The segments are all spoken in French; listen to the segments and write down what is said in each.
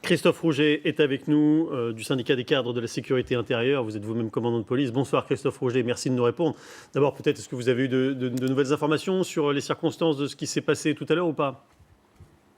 Christophe Rouget est avec nous du syndicat des cadres de la sécurité intérieure. Vous êtes vous-même commandant de police. Bonsoir Christophe Rouget, merci de nous répondre. D'abord, peut-être, est-ce que vous avez eu de nouvelles informations sur les circonstances de ce qui s'est passé tout à l'heure ou pas ?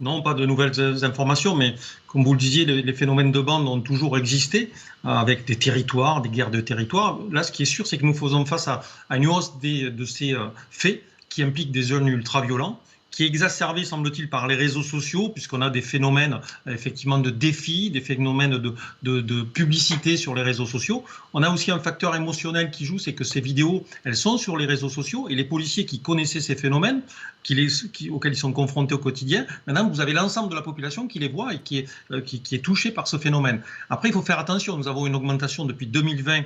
Non, pas de nouvelles informations, mais comme vous le disiez, les phénomènes de bande ont toujours existé, avec des territoires, des guerres de territoires. Là, ce qui est sûr, c'est que nous faisons face à une hausse de ces faits qui impliquent des jeunes ultra-violents, qui est exacerbé, semble-t-il, par les réseaux sociaux, puisqu'on a des phénomènes effectivement de défis, des phénomènes de publicité sur les réseaux sociaux. On a aussi un facteur émotionnel qui joue, c'est que ces vidéos, elles sont sur les réseaux sociaux, et les policiers qui connaissaient ces phénomènes, auxquels ils sont confrontés au quotidien, maintenant vous avez l'ensemble de la population qui les voit et qui est touchée par ce phénomène. Après, il faut faire attention, nous avons une augmentation depuis 2020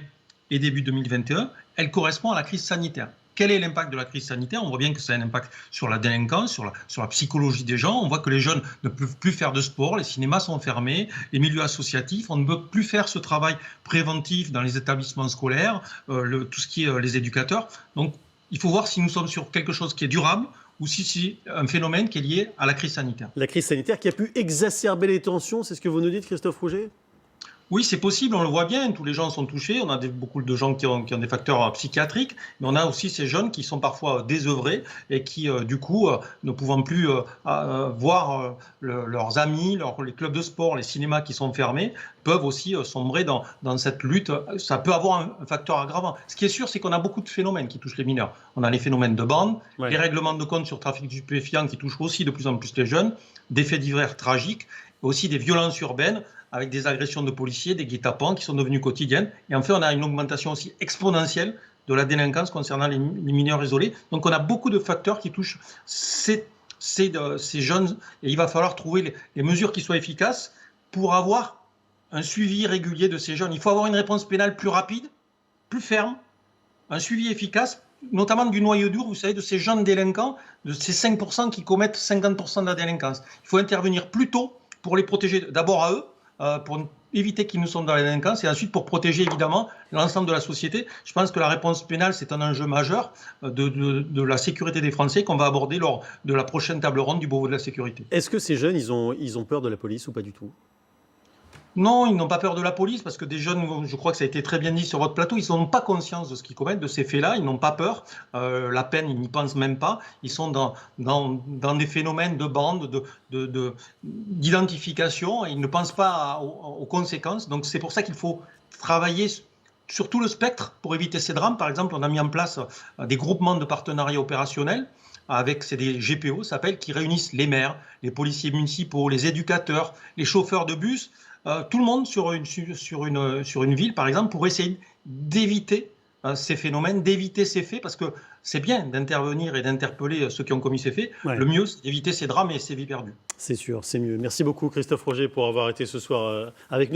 et début 2021, elle correspond à la crise sanitaire. Quel est l'impact de la crise sanitaire ? On voit bien que ça a un impact sur la délinquance, sur la psychologie des gens. On voit que les jeunes ne peuvent plus faire de sport, les cinémas sont fermés, les milieux associatifs, on ne peut plus faire ce travail préventif dans les établissements scolaires, tout ce qui est les éducateurs. Donc, il faut voir si nous sommes sur quelque chose qui est durable ou si c'est un phénomène qui est lié à la crise sanitaire. La crise sanitaire qui a pu exacerber les tensions, c'est ce que vous nous dites, Christophe Rouget ? Oui, c'est possible, on le voit bien, tous les gens sont touchés, on a beaucoup de gens qui ont des facteurs psychiatriques, mais on a aussi ces jeunes qui sont parfois désœuvrés et qui, du coup, ne pouvant plus voir leurs amis, les clubs de sport, les cinémas qui sont fermés, peuvent aussi sombrer dans cette lutte. Ça peut avoir un facteur aggravant. Ce qui est sûr, c'est qu'on a beaucoup de phénomènes qui touchent les mineurs. On a les phénomènes de bande, les règlements de compte sur trafic stupéfiant qui touchent aussi de plus en plus les jeunes, des faits divers tragiques, aussi des violences urbaines, avec des agressions de policiers, des guet-apens qui sont devenues quotidiennes. Et enfin, on a une augmentation aussi exponentielle de la délinquance concernant les mineurs isolés. Donc, on a beaucoup de facteurs qui touchent ces jeunes. Et il va falloir trouver les mesures qui soient efficaces pour avoir un suivi régulier de ces jeunes. Il faut avoir une réponse pénale plus rapide, plus ferme, un suivi efficace, notamment du noyau dur, vous savez, de ces jeunes délinquants, de ces 5% qui commettent 50% de la délinquance. Il faut intervenir plus tôt pour les protéger d'abord à eux, pour éviter qu'ils ne soient dans la délinquance et ensuite pour protéger évidemment l'ensemble de la société. Je pense que la réponse pénale, c'est un enjeu majeur de la sécurité des Français qu'on va aborder lors de la prochaine table ronde du Beauvau de la sécurité. Est-ce que ces jeunes, ils ont peur de la police ou pas du tout ? Non, ils n'ont pas peur de la police parce que des jeunes, je crois que ça a été très bien dit sur votre plateau, ils n'ont pas conscience de ce qu'ils commettent, de ces faits-là, ils n'ont pas peur. La peine, ils n'y pensent même pas. Ils sont dans des phénomènes de bande, d'identification, et ils ne pensent pas aux conséquences. Donc c'est pour ça qu'il faut travailler sur tout le spectre pour éviter ces drames. Par exemple, on a mis en place des groupements de partenariat opérationnel c'est des GPO, ça s'appelle, qui réunissent les maires, les policiers municipaux, les éducateurs, les chauffeurs de bus, tout le monde sur une ville, par exemple, pour essayer d'éviter ces phénomènes, d'éviter ces faits, parce que c'est bien d'intervenir et d'interpeller ceux qui ont commis ces faits. Ouais. Le mieux, c'est d'éviter ces drames et ces vies perdues. C'est sûr, c'est mieux. Merci beaucoup Christophe Rouget pour avoir été ce soir avec nous.